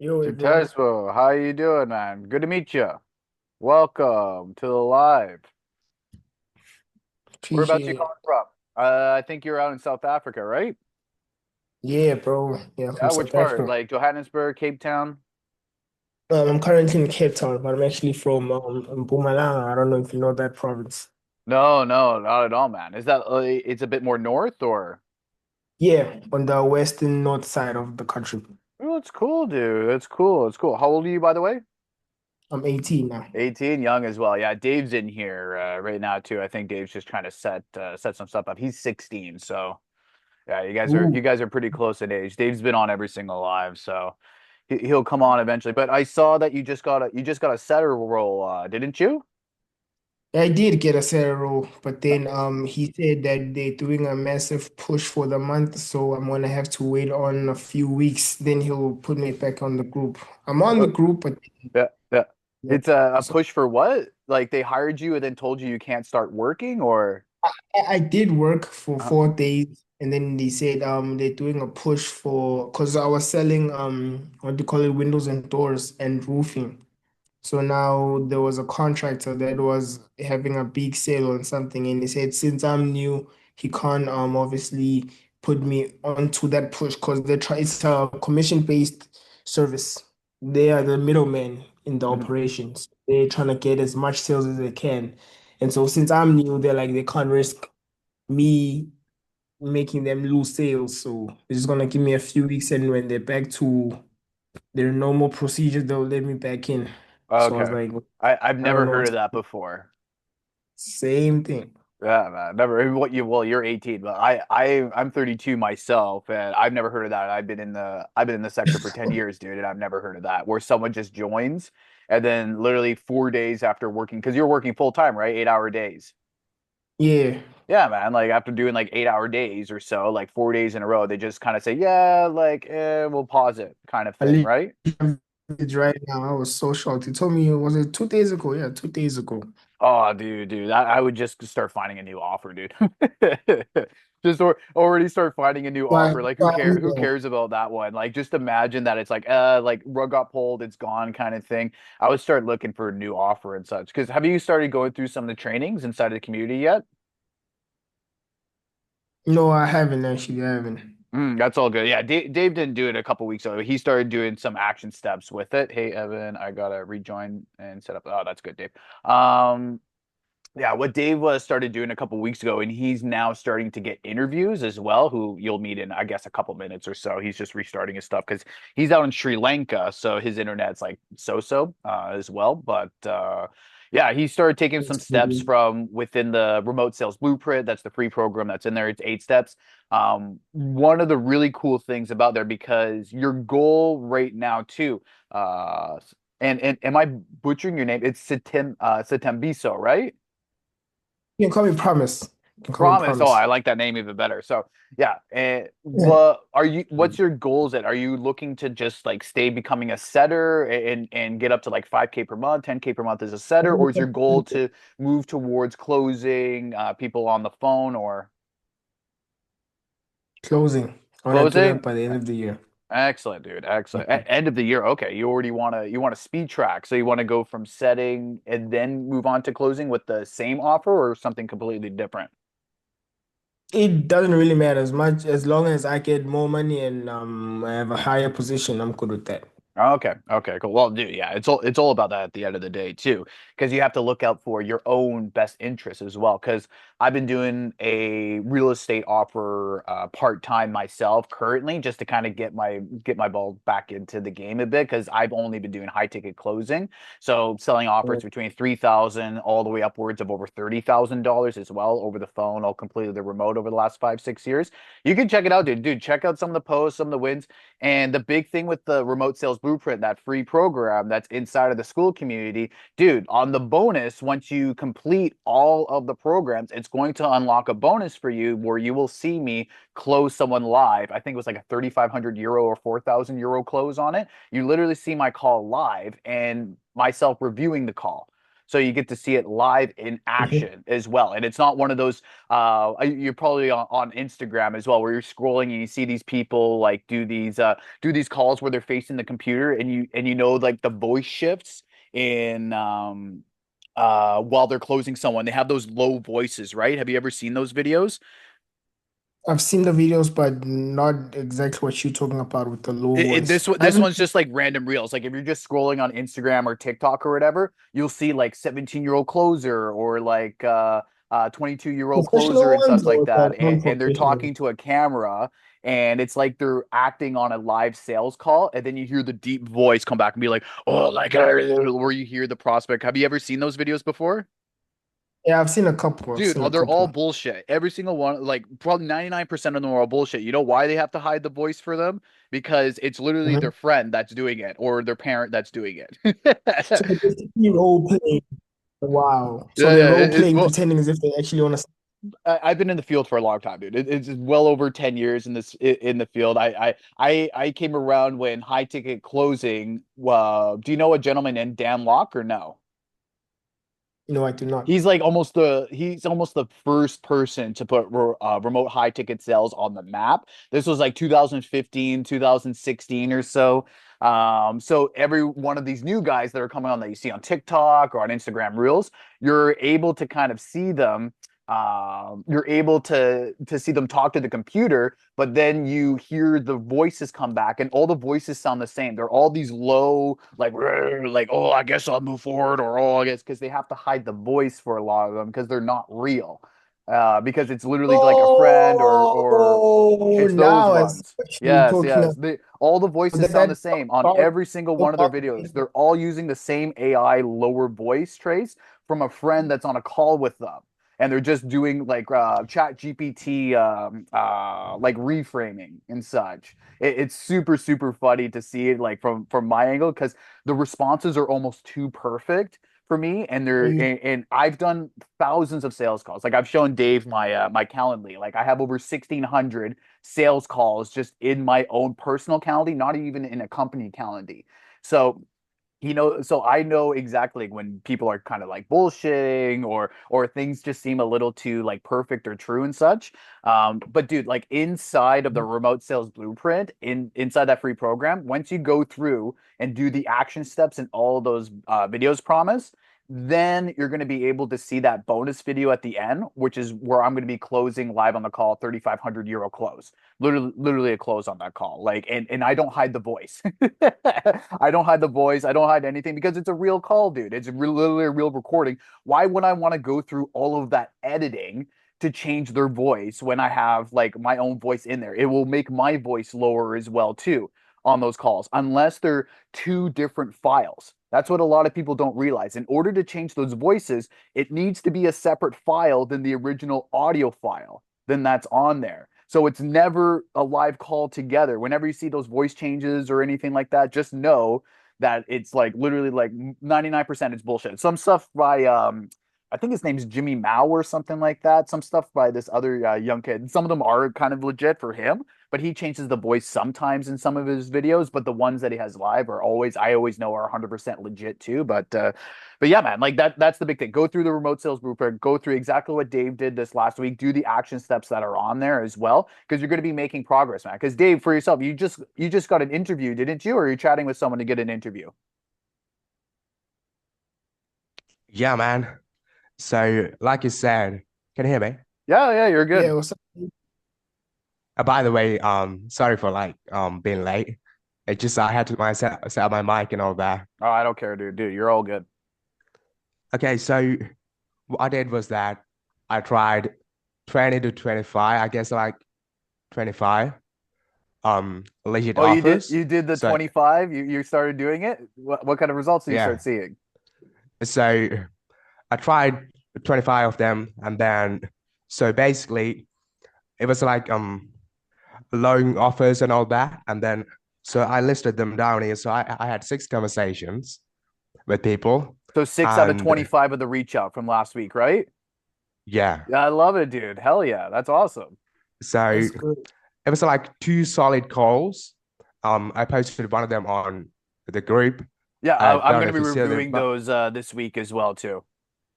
Yo, everyone. Tesmo, how you doing, man? Good to meet you. Welcome to the live. Whereabouts you Appreciate it. calling from? I think you're out in South Africa, right? Yeah, bro. Yeah, from Yeah, which South part? Africa. Like Johannesburg, Cape Town? I'm currently in Cape Town, but I'm actually from Mpumalanga. I don't know if you know that province. No, no, not at all, man. Is that it's a bit more north or? Yeah, on the western north side of the country. Oh, it's cool, dude. It's cool. It's cool. How old are you, by the way? I'm 18 now. 18, young as well. Yeah, Dave's in here right now too. I think Dave's just trying to set some stuff up. He's 16, so yeah, you Ooh. guys are pretty close in age. Dave's been on every single live, so he'll come on eventually. But I saw that you just got a setter role, didn't you? I did get a salary role, but then he said that they're doing a massive push for the month, so I'm gonna have to wait on a few weeks. Then he'll put me back on the group. I'm on the Uh, group, but yeah, yeah. yeah. It's a So push for what? Like they hired you and then told you you can't start working, or I did work for uh, 4 days, and then they said they're doing a push for because I was selling what do you call it, windows and doors and roofing. So now there was a contractor that was having a big sale on something, and he said since I'm new, he can't obviously put me onto that push because it's a commission-based service. They are the middleman in the mhm. operations. They're trying to get as much sales as they can. And so since I'm new, they're like they can't risk me making them lose sales. So they're just gonna give me a few weeks, and when they're back to their normal procedures, they'll let me back in. So I was Okay. like, I've I don't never know heard what's of that before. same thing. Yeah, man. Never. What you? Well, you're 18, but I'm 32 myself, and I've never heard of that. I've been in the sector for 10 years, dude, and I've never heard of that. Where someone just joins, and then literally 4 days after working, because you're working full time, right? 8 hour days. Yeah, Yeah, man. Like after doing like 8 hour days or so, like 4 days in a row, they just kind of say, yeah, like we'll pause it, kind of I thing, right? live it right now. I was so shocked. He told me, was it 2 days ago? Yeah, 2 days ago. Oh, dude, I would just start finding a new offer, dude. Just already start finding a new But, offer. Like but who cares about that one? Like just imagine that it's like rug got pulled, it's gone kind of thing. I would start looking for a new offer and such. Because have you started going through some of the trainings inside of the community yet? no, I haven't actually. I haven't. That's all good. Yeah, Dave didn't do it a couple weeks ago. He started doing some action steps with it. Hey, Evan, I gotta rejoin and set up. Oh, that's good, Dave. Um, Yeah, what Dave started doing a couple weeks ago, and he's now starting to get interviews as well, who you'll meet in, I guess, a couple minutes or so. He's just restarting his stuff because he's out in Sri Lanka, so his internet's like so-so as well. But yeah, he started taking some That's steps crazy. from within the remote sales blueprint. That's the free program that's in there. It's 8 steps. One of the really cool things about there, because your goal right now too, uh, and am I butchering your name? It's Sitembiso, right? You can call me Promise. You can call me Promise. Oh, I Promise. like that name even better. So, yeah. And Yeah. what's your goals at? Are you looking to just like stay becoming a setter and get up to like 5K per month, 10K per month as a setter, or is your goal to move towards closing people on the phone or Closing. I want to do closing? that by the end of the year. Excellent, dude. Excellent. End of the year. Okay. You want to speed track. So you want to go from setting and then move on to closing with the same offer or something completely different? It doesn't really matter as much as long as I get more money and I have a higher position. I'm good with that. Okay. Okay. Cool. Well, dude, yeah, it's all about that at the end of the day too, because you have to look out for your own best interests as well. Because I've been doing a real estate offer part time myself currently, just to kind of get my ball back into the game a bit. Because I've only been doing high ticket closing, so selling offers between 3,000 all the way upwards of over $30,000 as well over the phone, all completely the remote over the last 5 6 years. You can check it out, dude. Dude, check out some of the posts, some of the wins. And the big thing with the remote sales blueprint, that free program that's inside of the Skool community, dude, on the bonus, once you complete all of the programs, it's going to unlock a bonus for you where you will see me close someone live. I think it was like a 3,500 euro or 4,000 euro close on it. You literally see my call live and myself reviewing the call. So you get to see it live in Mhm. action as well. And it's not one of those you're probably on Instagram as well, where you're scrolling and you see these people like do these calls where they're facing the computer, and you know like the voice shifts in while they're closing someone. They have those low voices, right? Have you ever seen those videos? I've seen the videos, but not exactly what you're talking about with the low voice. I This haven't. one's just like random reels. Like if you're just scrolling on Instagram or TikTok or whatever, you'll see like 17-year-old closer or like 22-year-old Professional closer and ones stuff like or that, the and they're non-professional? talking to a camera, and it's like they're acting on a live sales call, and then you hear the deep voice come back and be like, oh, like where you hear the prospect. Have you ever seen those videos before? Yeah, I've seen a couple. I've Dude, seen a they're all couple. bullshit. Every single one, like probably 99% of them are all bullshit. You know why they have to hide the voice for them? Because it's literally their Mhm. friend that's doing it or their parent that's doing it. So they're basically role playing. Wow. So Yeah, they're yeah. role playing, Well, pretending as if they actually want to. I've been in the field for a long time, dude. It's well over 10 years in in the field. I came around when high ticket closing. Do you know a gentleman named Dan Locke or no? No, I do not. He's almost the first person to put remote high ticket sales on the map. This was like 2015, 2016 or so. So every one of these new guys that are coming on that you see on TikTok or on Instagram Reels, you're able to kind of see them. You're able to see them talk to the computer, but then you hear the voices come back, and all the voices sound the same. They're all these low, like "Rrr," like oh, I guess I'll move forward, or oh, I guess because they have to hide the voice for a lot of them because they're not real. Because it's literally like a friend or Oh, it's those now I see ones. what you're Yes, talking yes. about. All the voices That, sound the that's same on about every single one of their about videos. They're all using the same AI lower voice trace from a friend that's on a call with them, and they're just doing like chat GPT like reframing and such. It's super funny to see it like from my angle because the responses are almost too perfect for me, and and I've done thousands of sales calls. Like I've shown Dave my Calendly. Like I have over 1,600 sales calls just in my own personal Calendly, not even in a company Calendly. So so I know exactly when people are kind of like bullshitting or things just seem a little too like perfect or true and such. But dude, like inside of the remote sales blueprint, inside that free program, once you go through and do the action steps and all those videos promise, then you're going to be able to see that bonus video at the end, which is where I'm going to be closing live on the call, 3,500 euro close, literally a close on that call. Like, and I don't hide the voice. I don't hide the voice. I don't hide anything because it's a real call, dude. It's literally a real recording. Why would I want to go through all of that editing to change their voice when I have like my own voice in there? It will make my voice lower as well too on those calls, unless they're two different files. That's what a lot of people don't realize. In order to change those voices, it needs to be a separate file than the original audio file then that's on there. So it's never a live call together. Whenever you see those voice changes or anything like that, just know that it's like literally like 99% it's bullshit. Some stuff by I think his name's Jimmy Mao or something like that. Some stuff by this other young kid. Some of them are kind of legit for him, but he changes the voice sometimes in some of his videos. But the ones that he has live are always, I always know are 100% legit too. But yeah, man, like that's the big thing. Go through the remote sales blueprint, go through exactly what Dave did this last week, do the action steps that are on there as well, because you're going to be making progress, man. Because Dave, for yourself, you just got an interview, didn't you? Or are you chatting with someone to get an interview? Yeah, man. So, like you said, can you hear me? Yeah, yeah, you're Yeah, good. what's up? By the way, sorry for like being late. It just I had to set up my mic and all that. Oh, I don't care, dude. Dude, you're all good. Okay, so what I did was that I tried 20 to 25, I guess like 25 legit Oh, offers. you did the So 25? You started doing it? What kind of results do you start yeah. seeing? So I tried 25 of them and then so basically it was like loan offers and all that. And then so I listed them down here. So I had six conversations with people. So 6 out of And 25 of the reach out from last week, right? yeah, Yeah, I love it, dude. Hell yeah. That's awesome. so That's good. it was like two solid calls. I posted one of them on the group. Yeah, I I'm don't going know to if be you see it, reviewing but those this week as well too.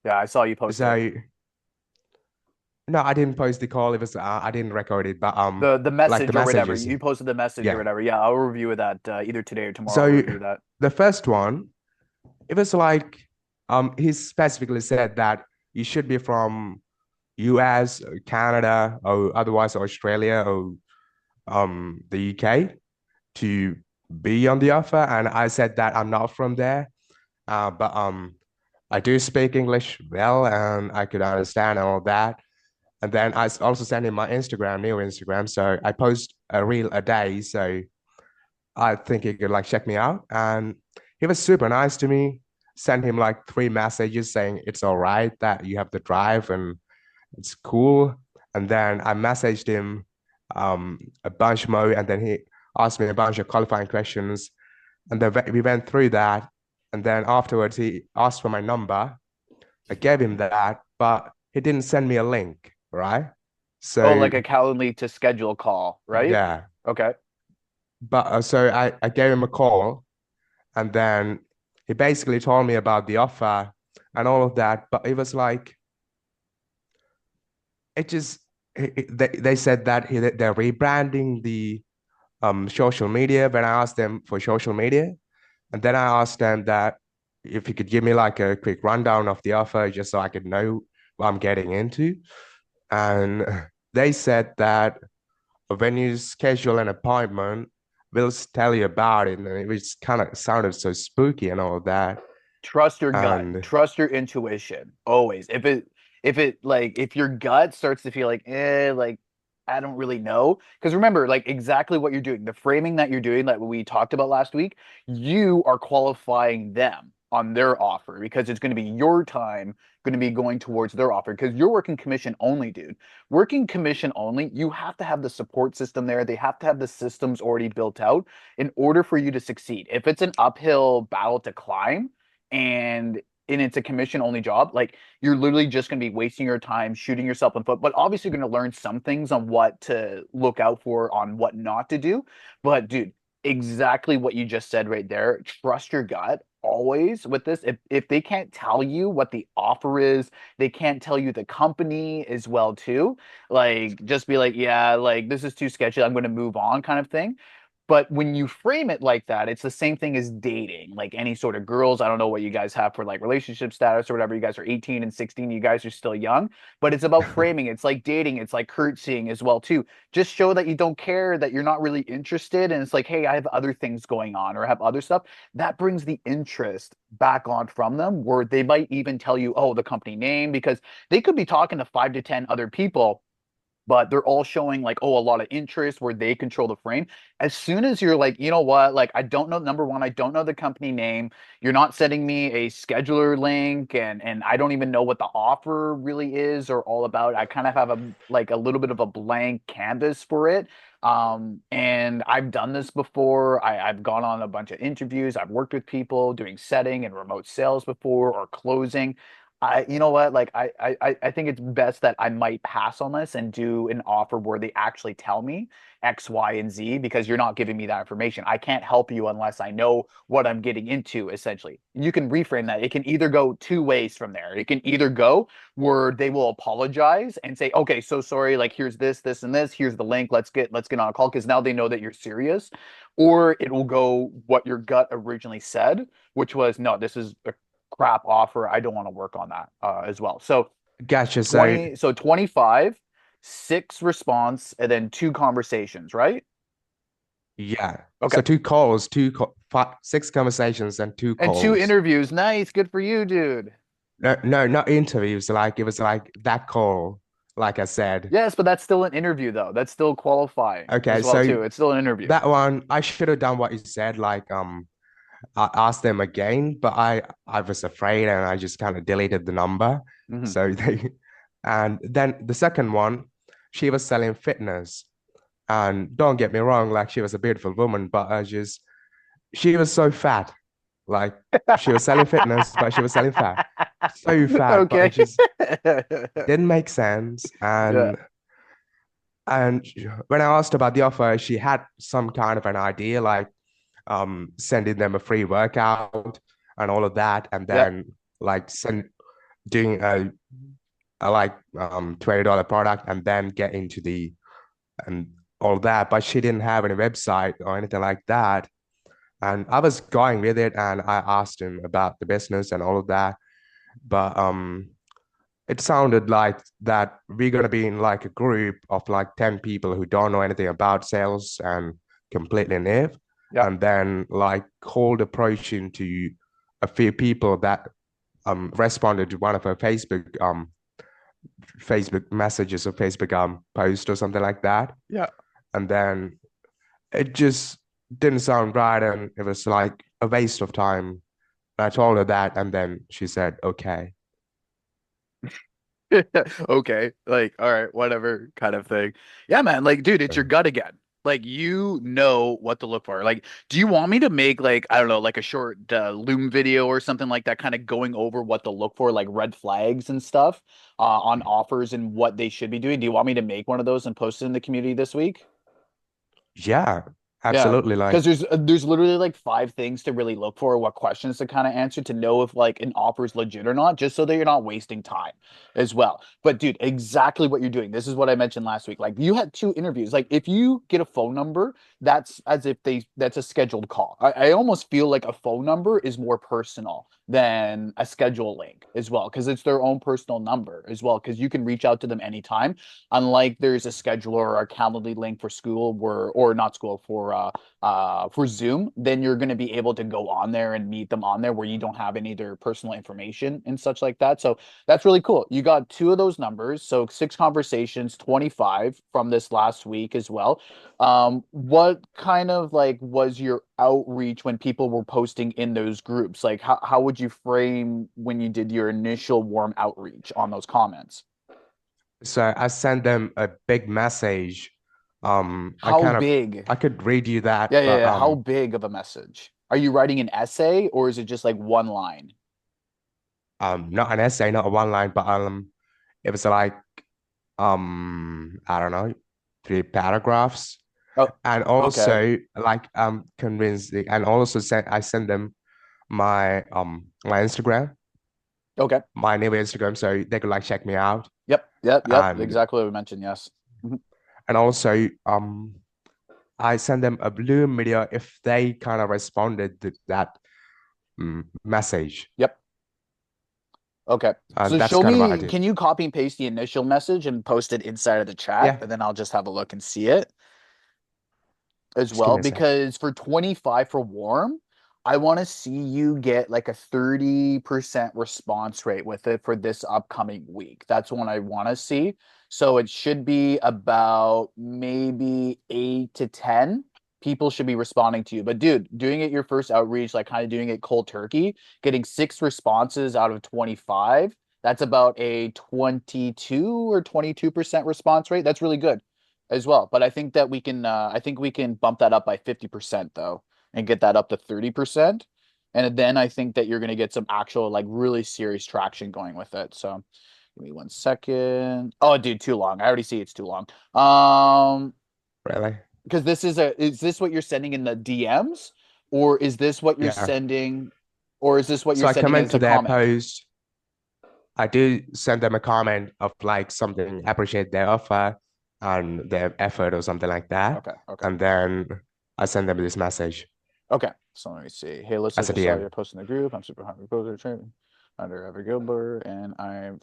Yeah, I saw you post it. So no, I didn't post the call. It was I didn't record it, but The like the message or whatever. messages. You posted the message or Yeah. whatever. Yeah, I'll review that either today or tomorrow. I'll So review that. the first one, it was like he specifically said that you should be from US or Canada or otherwise Australia or the UK to be on the offer. And I said that I'm not from there. But I do speak English well and I could understand and all that. And then I also sent him my Instagram, new Instagram. So I post a reel a day. So I think he could like check me out. And he was super nice to me. Sent him like 3 messages saying it's all right that you have the drive and it's cool. And then I messaged him a bunch more, and then he asked me a bunch of qualifying questions. And then we went through that. And then afterwards, he asked for my number. I gave him that, but he didn't send me a link, right? Oh, So like a Calendly to schedule a call, right? yeah, Okay. but so I gave him a call, and then he basically told me about the offer and all of that. But it was like it just they said that they're rebranding the social media. When I asked them for social media, and then I asked them that if you could give me like a quick rundown of the offer just so I could know what I'm getting into. And they said that when you schedule an appointment, we'll tell you about it. And it was kind of sounded so spooky and all of that. Trust your gut. And Trust your intuition. Always. If your gut starts to feel like, like I don't really know. Because remember, like exactly what you're doing, the framing that you're doing, like what we talked about last week, you are qualifying them on their offer because it's going to be your time going to be going towards their offer because you're working commission only, dude. Working commission only, you have to have the support system there. They have to have the systems already built out in order for you to succeed. If it's an uphill battle to climb, and it's a commission only job, like you're literally just going to be wasting your time shooting yourself in the foot. But obviously you're going to learn some things on what to look out for, on what not to do. But dude, exactly what you just said right there. Trust your gut always with this. If they can't tell you what the offer is, they can't tell you the company as well too. Like just be like, yeah, like this is too sketchy. I'm going to move on kind of thing. But when you frame it like that, it's the same thing as dating. Like any sort of girls, I don't know what you guys have for like relationship status or whatever. You guys are 18 and 16, you guys are still young, but it's about framing. It's like dating, it's like curtsying as well too. Just show that you don't care, that you're not really interested, and it's like, hey, I have other things going on or have other stuff. That brings the interest back on from them, where they might even tell you, oh, the company name, because they could be talking to 5 to 10 other people, but they're all showing like, oh, a lot of interest where they control the frame. As soon as you're like, you know what, like I don't know, number one, I don't know the company name. You're not sending me a scheduler link, and I don't even know what the offer really is or all about. I kind of have a little bit of a blank canvas for it. And I've done this before. I've gone on a bunch of interviews. I've worked with people doing setting and remote sales before or closing. You know what? Like I think it's best that I might pass on this and do an offer where they actually tell me X, Y, and Z, because you're not giving me that information. I can't help you unless I know what I'm getting into, essentially. You can reframe that. It can either go two ways from there. It can either go where they will apologize and say, okay, so sorry, like here's this, this, and this, here's the link. Let's get on a call because now they know that you're serious. Or it will go what your gut originally said, which was, no, this is a crap offer. I don't want to work on that as well. So gotcha. So 25, 6 response, and then 2 conversations, right? yeah. Okay. So 2 calls, 6 conversations and two And two calls. interviews. Nice. Good for you, dude. No, no, not interviews. Like it was like that call, like I said. Yes, but that's still an interview though. That's still qualifying Okay, as well so too. It's still an interview. that one I should have done what you said, like I asked them again, but I was afraid and I just kind of deleted the number. Hmm. So they and then the second one, she was selling fitness. And don't get me wrong, like she was a beautiful woman, but I just she was so fat. Like she was selling fitness, but she was selling fat. So fat, but it Okay. just didn't make sense. Yeah. And when I asked about the offer, she had some kind of an idea, like sending them a free workout and all of that, and Yeah. then like doing a like $20 product and then get into the and all that, but she didn't have any website or anything like that. And I was going with it, and I asked him about the business and all of that. But it sounded like that we're gonna be in like a group of like 10 people who don't know anything about sales and completely new. Yeah. And then like cold approaching to a few people that responded to one of her Facebook messages or Facebook post or something like that. Yeah. And then it just didn't sound right, and it was like a waste of time. I told her that, and then she said, okay. Okay, like, all right, whatever kind of thing. Yeah, man, like, dude, it's your gut again. Like, you know what to look for. Like, do you want me to make like, I don't know, like a short Loom video or something like that, kind of going over what to look for, like red flags and stuff, on offers and what they should be doing? Do you want me to make one of those and post it in the community this week? Yeah, Yeah, absolutely. because Like, there's literally like five things to really look for, what questions to kind of answer to know if like an offer is legit or not, just so that you're not wasting time as well. But dude, exactly what you're doing. This is what I mentioned last week. Like you had two interviews. Like if you get a phone number, that's as if that's a scheduled call. I almost feel like a phone number is more personal than a schedule link as well, because it's their own personal number as well, because you can reach out to them anytime. Unlike there's a scheduler or a Calendly link for Skool, where or not Skool for Zoom, then you're going to be able to go on there and meet them on there where you don't have any of their personal information and such like that. So that's really cool. You got two of those numbers, so six conversations, 25 from this last week as well. What kind of like was your outreach when people were posting in those groups? Like how would you frame when you did your initial warm outreach on those comments? so I sent them a big message. I How kind of big? I could read you that, Yeah, yeah, but yeah. How big of a message? Are you writing an essay or is it just like one line? not an essay, not a one line, but it was like I don't know, 3 paragraphs. Oh, And okay. also like convincing, and also sent I sent them my Instagram, Okay. my new Instagram, so they could like check me out. Yep, yep, yep. And Exactly what we mentioned. Yes. Mhm. also I sent them a Bloom video if they kind of responded to that message. Yep. Okay. And So that's show kind of what I me, did. can you copy and paste the initial message and post it inside of the chat? Yeah, And then I'll just have a look and see it as just give well. me a sec. Because for 25 for warm, I want to see you get like a 30% response rate with it for this upcoming week. That's what I want to see. So it should be about maybe 8 to 10 people should be responding to you. But dude, doing it your first outreach, like kind of doing it cold turkey, getting six responses out of 25, that's about a 22 or 22% response rate. That's really good as well. But I think we can bump that up by 50% though and get that up to 30%. And then I think that you're going to get some actual like really serious traction going with it. So give me 1 second. Oh, dude, too long. I already see it's too long. Really? Because is this what you're sending in the DMs or is this what you're Yeah. sending or is this what So you're I sending comment as to a their comment? post. I do send them a comment of like something, appreciate their offer and their effort or something like that. Okay, okay. And then I send them this message Okay, so let me see. Hey, Alyssa, as a just saw DM. your post in the group. I'm super hungry poster training under Ever Gilbert, and I've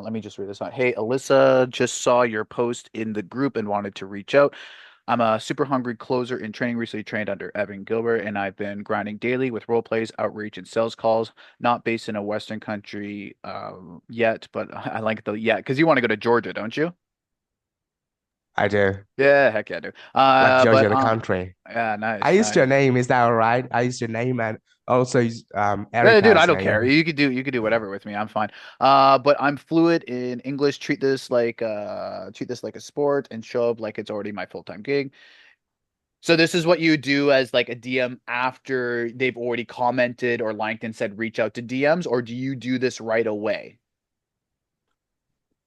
let me just read this out. Hey, Alyssa, just saw your post in the group and wanted to reach out. I'm a super hungry closer in training, recently trained under Evan Gilbert, and I've been grinding daily with role plays, outreach, and sales calls. Not based in a Western country yet, but I like the yet because you want to go to Georgia, don't you? I do. Yeah, heck yeah, I do. Like But Georgia, the country. yeah, I nice, used your nice. name, is that all right? I used your name and also Yeah, dude, I Erica's don't care. name. You could do whatever with me. I'm fine. But I'm fluid in English. Treat this like a sport and show up like it's already my full-time gig. So this is what you do as like a DM after they've already commented or liked and said reach out to DMs, or do you do this right away?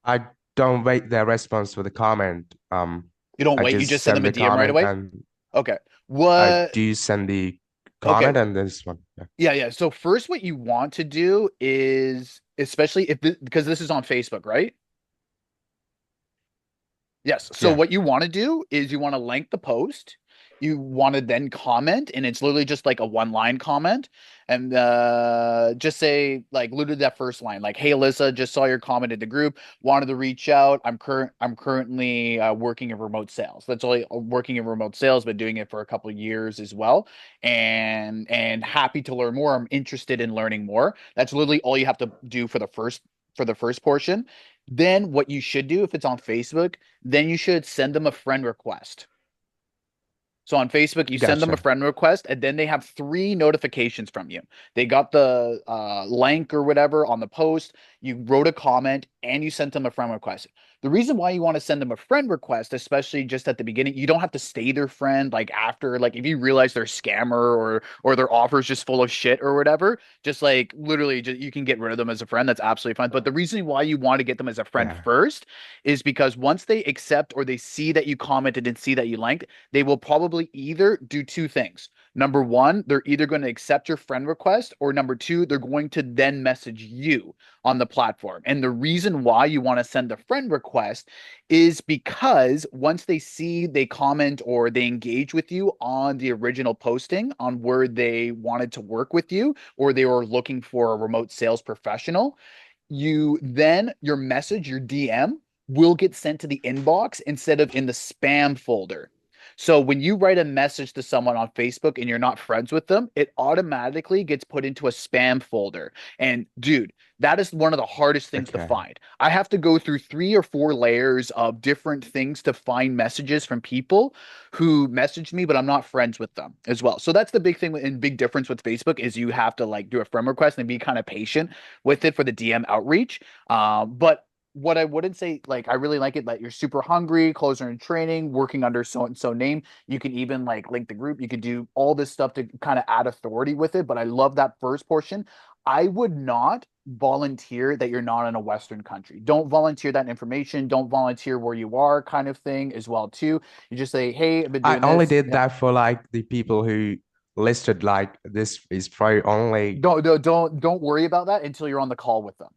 I don't wait their response for the comment. You don't I wait, you just just send send them a the DM right comment away? and Okay. I What do send the okay, comment and this one. Yeah. yeah, yeah. So first, what you want to do is especially if because this is on Facebook, right? Yes. So Yeah. what you want to do is you want to link the post. You want to then comment, and it's literally just like a one-line comment, and just say like literally that first line, like, "Hey, Alyssa, just saw your comment in the group. Wanted to reach out. I'm currently working in remote sales. That's only working in remote sales, been doing it for a couple of years as well, and happy to learn more. I'm interested in learning more." That's literally all you have to do for the first portion. Then what you should do if it's on Facebook, then you should send them a friend request. So on Facebook, you send them a Gotcha. friend request, and then they have three notifications from you. They got the link or whatever on the post. You wrote a comment, and you sent them a friend request. The reason why you want to send them a friend request, especially just at the beginning, you don't have to stay their friend like after, like if you realize they're a scammer or their offer is just full of shit or whatever, just like literally, just, you can get rid of them as a friend. That's absolutely fine. But the reason why you want to get them as a friend Yeah. first is because once they accept or they see that you commented and see that you liked, they will probably either do two things. Number one, they're either going to accept your friend request, or number two, they're going to then message you on the platform. And the reason why you want to send a friend request is because once they see, they comment, or they engage with you on the original posting on where they wanted to work with you, or they were looking for a remote sales professional, you then your message, your DM will get sent to the inbox instead of in the spam folder. So when you write a message to someone on Facebook and you're not friends with them, it automatically gets put into a spam folder. And dude, that is one of the hardest things to Okay. find. I have to go through 3 or 4 layers of different things to find messages from people who message me, but I'm not friends with them as well. So that's the big thing and big difference with Facebook is you have to like do a friend request and be kind of patient with it for the DM outreach. But what I wouldn't say, like, I really like it that you're super hungry, closer in training, working under so and so name. You can even like link the group. You could do all this stuff to kind of add authority with it. But I love that first portion. I would not volunteer that you're not in a Western country. Don't volunteer that information. Don't volunteer where you are, kind of thing as well too. You just say, "Hey, I've been I doing only this." did Yeah. that for like the people who listed like this is pro only. Don't worry about that until you're on the call with them.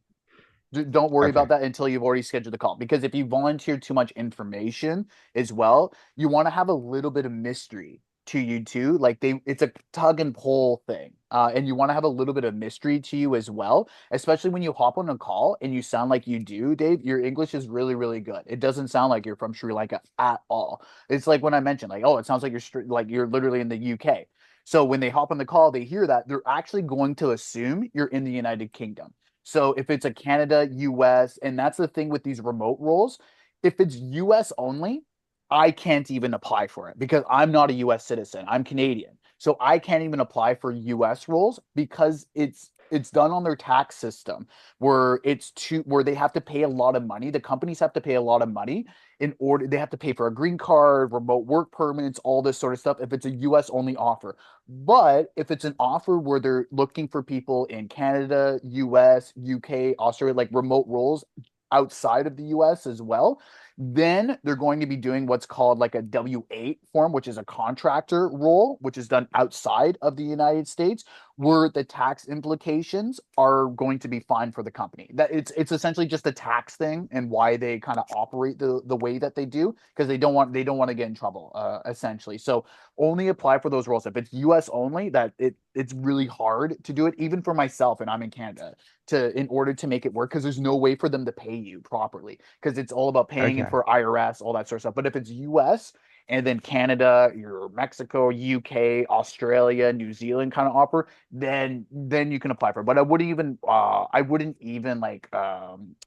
Don't worry about Okay. that until you've already scheduled the call. Because if you volunteer too much information as well, you want to have a little bit of mystery to you too. Like it's a tug and pull thing, and you want to have a little bit of mystery to you as well. Especially when you hop on a call and you sound like you do, Dave. Your English is really, really good. It doesn't sound like you're from Sri Lanka at all. It's like when I mentioned, like, oh, it sounds like like you're literally in the UK. So when they hop on the call, they hear that they're actually going to assume you're in the United Kingdom. So if it's a Canada, US, and that's the thing with these remote roles, if it's US only, I can't even apply for it because I'm not a US citizen. I'm Canadian. So I can't even apply for US roles because it's done on their tax system where they have to pay a lot of money. The companies have to pay a lot of money in order they have to pay for a green card, remote work permits, all this sort of stuff if it's a US only offer. But if it's an offer where they're looking for people in Canada, US, UK, Australia, like remote roles outside of the US as well, then they're going to be doing what's called like a W-8 form, which is a contractor role, which is done outside of the United States, where the tax implications are going to be fine for the company. That it's essentially just a tax thing and why they kind of operate the way that they do because they don't want to get in trouble essentially. So only apply for those roles. If it's US only, it's really hard to do it, even for myself, and I'm in Canada, to in order to make it work because there's no way for them to pay you properly because it's all about paying in Okay. for IRS, all that sort of stuff. But if it's US and then Canada, your Mexico, UK, Australia, New Zealand kind of offer, then you can apply for it. But I wouldn't even like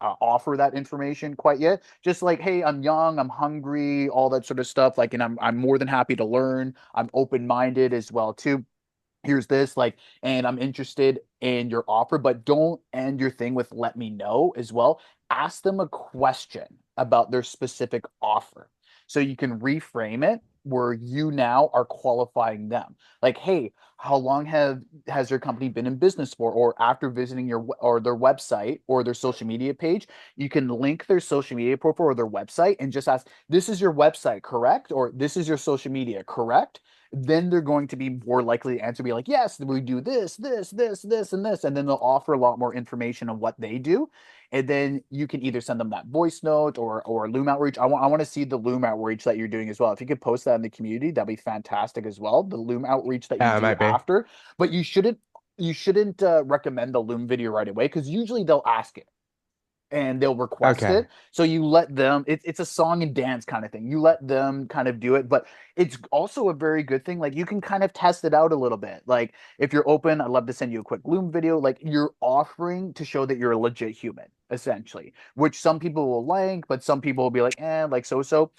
offer that information quite yet. Just like, hey, I'm young, I'm hungry, all that sort of stuff. Like, and I'm more than happy to learn. I'm open minded as well too. Here's this, like, and I'm interested in your offer, but don't end your thing with let me know as well. Ask them a question about their specific offer so you can reframe it where you now are qualifying them. Like, hey, how long has your company been in business for? Or after visiting or their website or their social media page, you can link their social media profile or their website and just ask, this is your website, correct? Or this is your social media, correct? then they're going to be more likely to answer, be like, yes, we do this, and this, and then they'll offer a lot more information on what they do. And then you can either send them that voice note or Loom outreach. I want to see the Loom outreach that you're doing as well. If you could post that in the community, that'd be fantastic as well. The Loom outreach that you Yeah, it do might be. after, but you shouldn't recommend the Loom video right away because usually they'll ask it and they'll request Okay. it. So you let them, it's a song and dance kind of thing. You let them kind of do it, but it's also a very good thing. Like you can kind of test it out a little bit. Like if you're open, I'd love to send you a quick Loom video. Like you're offering to show that you're a legit human, essentially, which some people will like, but some people will be like, like so so.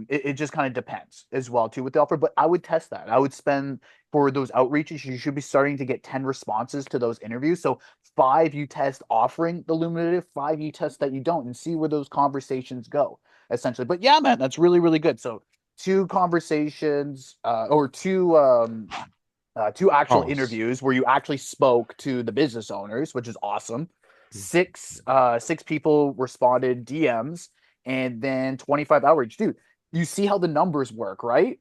It just kind of depends as well too with the offer. But I would test that. I would spend for those outreaches, you should be starting to get 10 responses to those interviews. So 5 you test offering the Luminative, 5 you test that you don't, and see where those conversations go, essentially. But yeah, man, that's really, really good. So 2 conversations, or 2 actual Pause. interviews where you actually spoke to the business owners, which is awesome. 6 people responded DMs, and then 25 outreach. Dude, you see how the numbers work, right?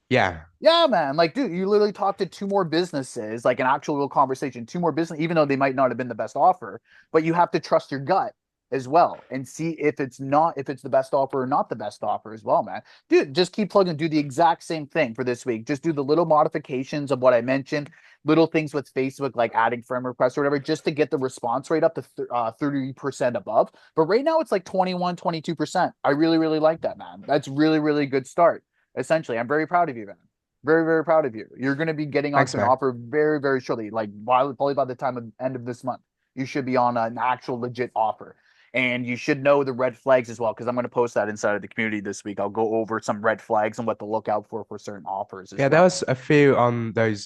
Yeah. Yeah, man. Like, dude, you literally talked to 2 more businesses, like an actual real conversation, 2 more business, even though they might not have been the best offer, but you have to trust your gut as well and see if it's the best offer or not the best offer as well, man. Dude, just keep plugging, do the exact same thing for this week. Just do the little modifications of what I mentioned, little things with Facebook, like adding friend requests or whatever, just to get the response rate up to 30% above. But right now it's like 21, 22%. I really, really like that, man. That's really, really good start. Essentially, I'm very proud of you, man. Very, very proud of you. You're going to be getting Thanks, onto an man. offer very, very shortly. Like probably by the time of end of this month, you should be on an actual legit offer. And you should know the red flags as well, because I'm going to post that inside of the community this week. I'll go over some red flags and what to look out for certain offers as Yeah, there well. was a few on those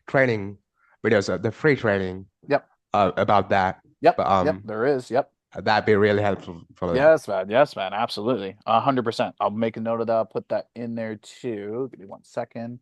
training videos, the free training Yep. about that. Yep. But Yep. There is. Yep. that'd be really helpful for them. Yes, man. Yes, man. Absolutely. 100%. I'll make a note of that. I'll put that in there too. Give me 1 second.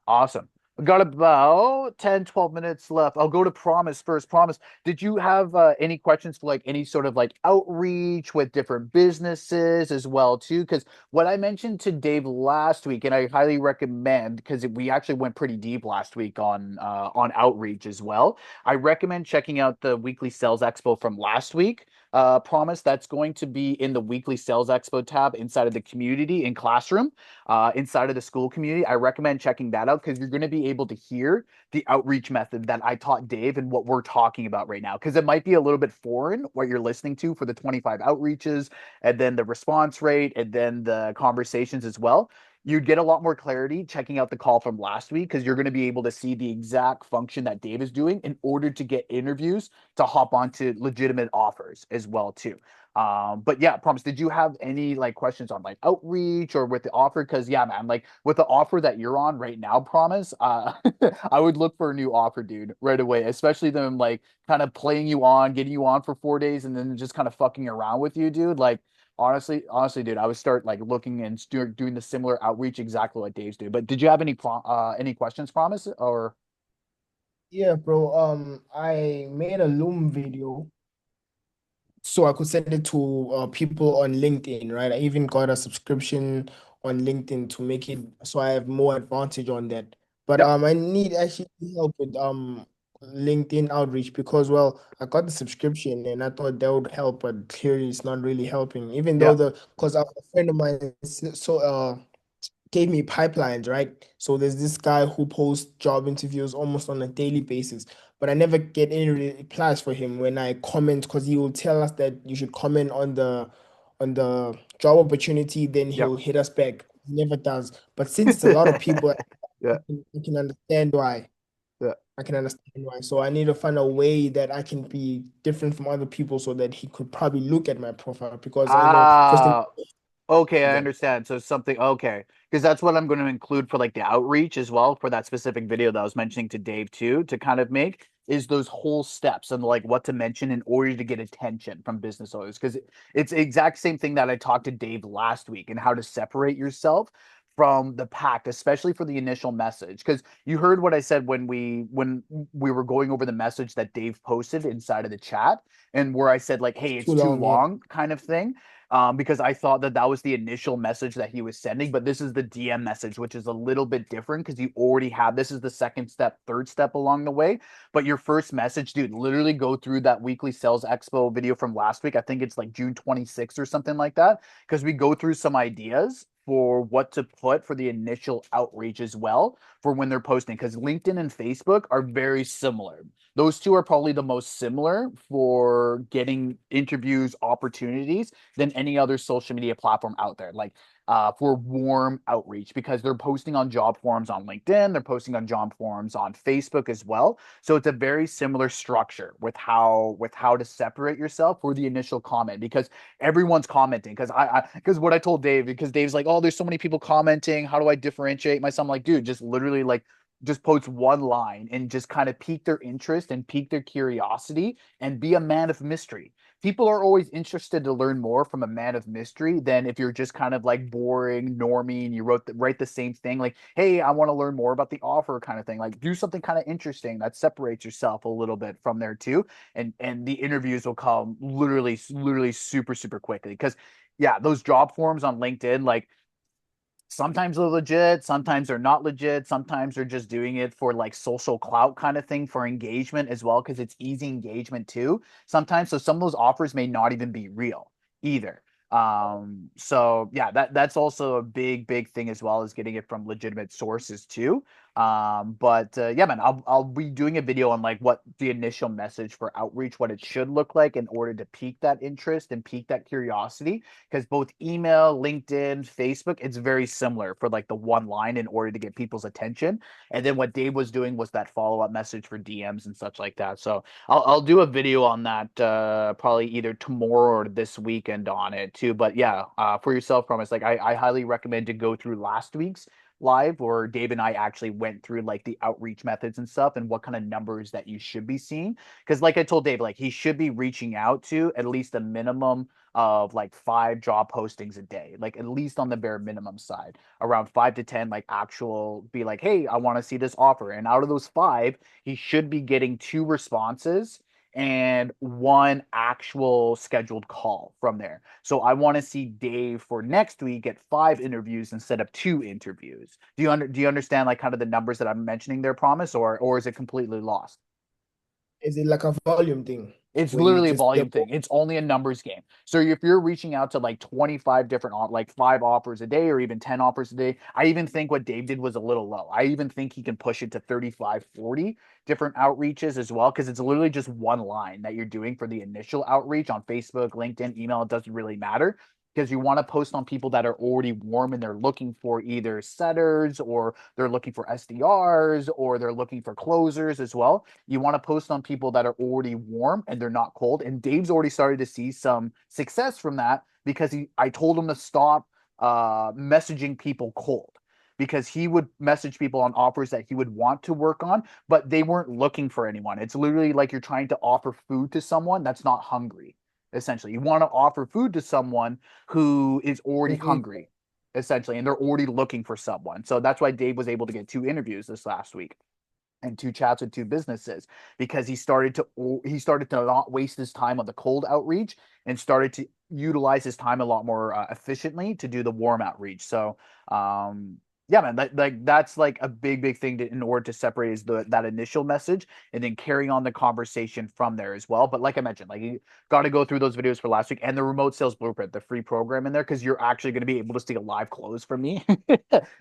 Awesome. We got about 10, 12 minutes left. I'll go to Promise first. Promise, did you have any questions for like any sort of like outreach with different businesses as well too? Because what I mentioned to Dave last week, and I highly recommend because we actually went pretty deep last week on outreach as well. I recommend checking out the weekly sales expo from last week. Promise, that's going to be in the weekly sales expo tab inside of the community in classroom, inside of the Skool community. I recommend checking that out because you're going to be able to hear the outreach method that I taught Dave and what we're talking about right now. Because it might be a little bit foreign what you're listening to for the 25 outreaches and then the response rate and then the conversations as well. You'd get a lot more clarity checking out the call from last week because you're going to be able to see the exact function that Dave is doing in order to get interviews to hop onto legitimate offers as well too. But yeah, Promise, did you have any like questions on like outreach or with the offer? Because yeah, man, like with the offer that you're on right now, Promise, I would look for a new offer, dude, right away. Especially them like kind of playing you on, getting you on for 4 days, and then just kind of fucking around with you, dude. Like honestly, dude, I would start like looking and doing the similar outreach exactly what Dave's doing. But did you have any questions, Promise, or? Yeah, bro. I made a Loom video so I could send it to people on LinkedIn, right? I even got a subscription on LinkedIn to make it so I have more advantage on that. But Yep. I need actually help with LinkedIn outreach because well, I got the subscription and I thought that would help, but clearly it's not really helping. Even though Yeah. the because a friend of mine gave me pipelines, right? So there's this guy who posts job interviews almost on a daily basis, but I never get any replies for him when I comment because he will tell us that you should comment on the job opportunity, then Yep. he'll hit us back. He never does. But since it's a lot of people, Yeah. I can understand why. Yeah. I can understand why. So I need to find a way that I can be different from other people so that he could probably look at my profile because I know first thing Ah, okay, I that. understand. So something, okay, because that's what I'm going to include for like the outreach as well for that specific video that I was mentioning to Dave too, to kind of make is those whole steps and like what to mention in order to get attention from business owners. Because it's the exact same thing that I talked to Dave last week and how to separate yourself from the pack, especially for the initial message. Because you heard what I said when we were going over the message that Dave posted inside of the chat and where I said like, hey, It's it's too too long, yeah. long kind of thing. because I thought that that was the initial message that he was sending, but this is the DM message, which is a little bit different because you already have this is the second step, third step along the way. But your first message, dude, literally go through that weekly sales expo video from last week. I think it's like June 26th or something like that, because we go through some ideas for what to put for the initial outreach as well for when they're posting, because LinkedIn and Facebook are very similar. Those two are probably the most similar for getting interviews, opportunities than any other social media platform out there. Like for warm outreach, because they're posting on job forums on LinkedIn, they're posting on job forums on Facebook as well. So it's a very similar structure with how to separate yourself for the initial comment, because everyone's commenting. Because what I told Dave, because Dave's like, oh, there's so many people commenting. How do I differentiate myself? I'm like, dude, just literally like just post one line and just kind of pique their interest and pique their curiosity and be a man of mystery. People are always interested to learn more from a man of mystery than if you're just kind of like boring normie and you write the same thing, like, hey, I want to learn more about the offer kind of thing. Like, do something kind of interesting that separates yourself a little bit from there too, and the interviews will come literally super quickly. Because yeah, those job forums on LinkedIn, like, sometimes they're legit, sometimes they're not legit, sometimes they're just doing it for like social clout kind of thing, for engagement as well, because it's easy engagement too sometimes. So some of those offers may not even be real either. So yeah, that's also a big thing as well, as getting it from legitimate sources too. But yeah, man, I'll be doing a video on like what the initial message for outreach, what it should look like in order to pique that interest and pique that curiosity, because both email, LinkedIn, Facebook, it's very similar for like the one line in order to get people's attention. And then what Dave was doing was that follow-up message for DMs and such like that. So I'll do a video on that probably either tomorrow or this weekend on it too. But yeah, for yourself, promise, like I highly recommend to go through last week's live, where Dave and I actually went through like the outreach methods and stuff and what kind of numbers that you should be seeing. Because like I told Dave, like he should be reaching out to at least a minimum of like 5 job postings a day, like at least on the bare minimum side, around 5 to 10, like actual be like, hey, I want to see this offer. And out of those 5, he should be getting 2 responses and 1 actual scheduled call from there. So I want to see Dave for next week get 5 interviews instead of 2 interviews. Do you understand like kind of the numbers that I'm mentioning there, promise, or is it completely lost? Is it like a volume thing It's where you literally a just get volume thing. It's only a numbers game. So if you're reaching out to like 25 different, like 5 offers a day or even 10 offers a day, I even think what Dave did was a little low. I even think he can push it to 35, 40 different outreaches as well, because it's literally just one line that you're doing for the initial outreach on Facebook, LinkedIn, email. It doesn't really matter, because you want to post on people that are already warm and they're looking for either setters, or they're looking for SDRs, or they're looking for closers as well. You want to post on people that are already warm and they're not cold. And Dave's already started to see some success from that, because I told him to stop messaging people cold, because he would message people on offers that he would want to work on, but they weren't looking for anyone. It's literally like you're trying to offer food to someone that's not hungry. Essentially, you want to offer food to someone who is already Mhm. hungry, essentially, and they're already looking for someone. So that's why Dave was able to get 2 interviews this last week and 2 chats with 2 businesses, because he started to not waste his time on the cold outreach and started to utilize his time a lot more efficiently to do the warm outreach. So yeah, man, that's like a big thing in order to separate is that initial message, and then carrying on the conversation from there as well. But like I mentioned, like you got to go through those videos for last week and the remote sales blueprint, the free program in there, because you're actually going to be able to see a live close from me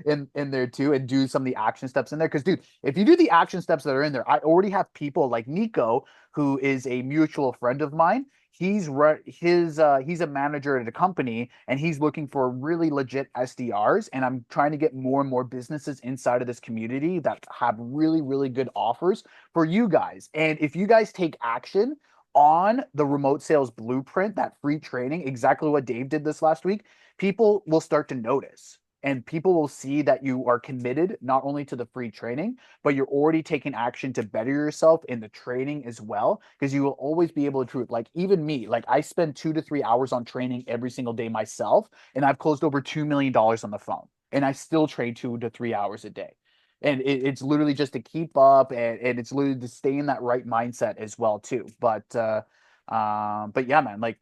in there too, and do some of the action steps in there. Because dude, if you do the action steps that are in there, I already have people like Nico, who is a mutual friend of mine. He's a manager at a company, and he's looking for really legit SDRs, and I'm trying to get more and more businesses inside of this community that have really good offers for you guys. And if you guys take action on the remote sales blueprint, that free training, exactly what Dave did this last week, people will start to notice, and people will see that you are committed not only to the free training, but you're already taking action to better yourself in the training as well. Because you will always be able to prove, like even me, like I spend 2 to 3 hours on training every single day myself, and I've closed over $2 million on the phone, and I still trade 2 to 3 hours a day. And it's literally just to keep up, and it's literally to stay in that right mindset as well too. But yeah, man, like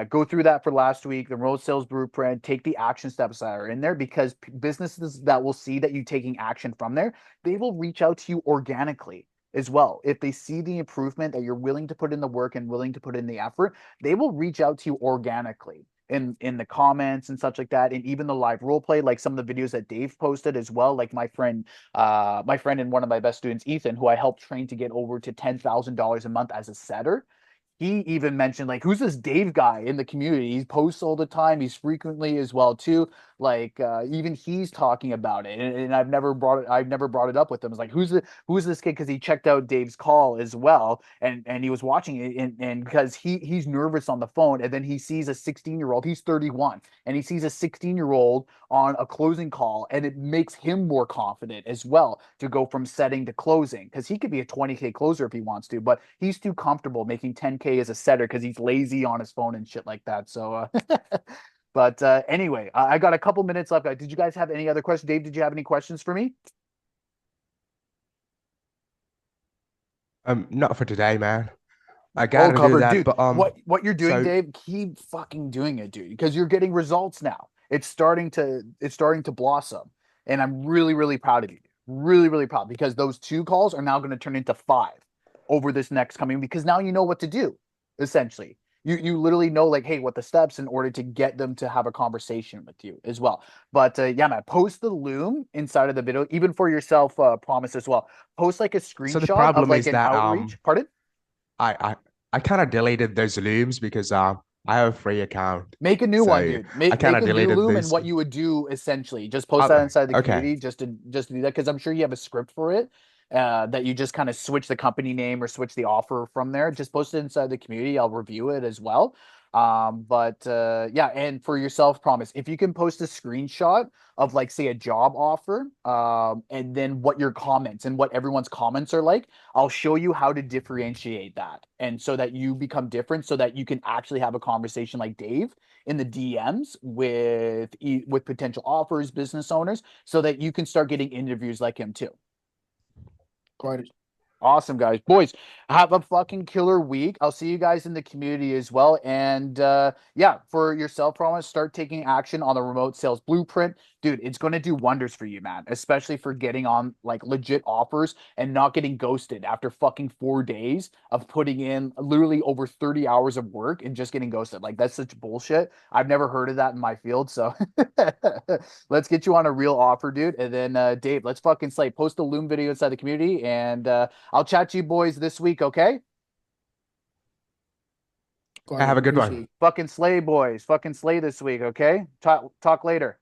Go through that for last week, the remote sales blueprint, take the action steps that are in there, because businesses that will see that you taking action from there, they will reach out to you organically as well. If they see the improvement, that you're willing to put in the work and willing to put in the effort, they will reach out to you organically in the comments and such like that, and even the live role play, like some of the videos that Dave posted as well. Like my friend and one of my best students, Ethan, who I helped train to get over to $10,000 a month as a setter, he even mentioned, like, who's this Dave guy in the community? He posts all the time. He's frequently as well too. Like, even he's talking about it, and I've never brought it up with him. It's like, who's this kid? Because he checked out Dave's call as well, and he was watching it, and because he's nervous on the phone, and then he sees a 16-year-old. He's 31, and he sees a 16-year-old on a closing call, and it makes him more confident as well to go from setting to closing, because he could be a 20K closer if he wants to, but he's too comfortable making 10K as a setter because he's lazy on his phone and shit like that. So but anyway, I got a couple minutes left. Did you guys have any other questions? Dave, did you have any questions for me? Not for today, man. I All gotta do covered, that, dude. but What you're doing, so Dave, keep fucking doing it, dude, because you're getting results now. It's starting to blossom. And I'm really, really proud of you. Really, really proud, because those 2 calls are now going to turn into 5 over this next coming, because now you know what to do, essentially. You literally know, like, hey, what the steps in order to get them to have a conversation with you as well. But yeah, man, post the Loom inside of the video, even for yourself, promise as well. Post like a the screenshot of problem like is an that outreach. Pardon? I I I kind of deleted those looms because I have a free account, Make a new one, so dude. I kind Make of a new deleted loom, and this. what you would do essentially, just post that inside the Okay. community, just to do that, because I'm sure you have a script for it. That you just kind of switch the company name or switch the offer from there. Just post it inside the community. I'll review it as well. But yeah, and for yourself, promise, if you can post a screenshot of, like, say, a job offer, and then what your comments and what everyone's comments are like, I'll show you how to differentiate that, and so that you become different, so that you can actually have a conversation like Dave in the DMs with potential offers, business owners, so that you can start getting interviews like him too. Got it. Awesome, guys. Boys, have a fucking killer week. I'll see you guys in the community as well. And yeah, for yourself, promise, start taking action on the remote sales blueprint. Dude, it's going to do wonders for you, man, especially for getting on, like, legit offers and not getting ghosted after fucking 4 days of putting in literally over 30 hours of work and just getting ghosted. Like, that's such bullshit. I've never heard of that in my field. So let's get you on a real offer, dude. And then Dave, let's fucking slay. Post the Loom video inside the community, and I'll chat to you boys this week, okay? Got Have it. a good one. Appreciate it. Fucking slay, boys. Fucking slay this week, okay? Talk later.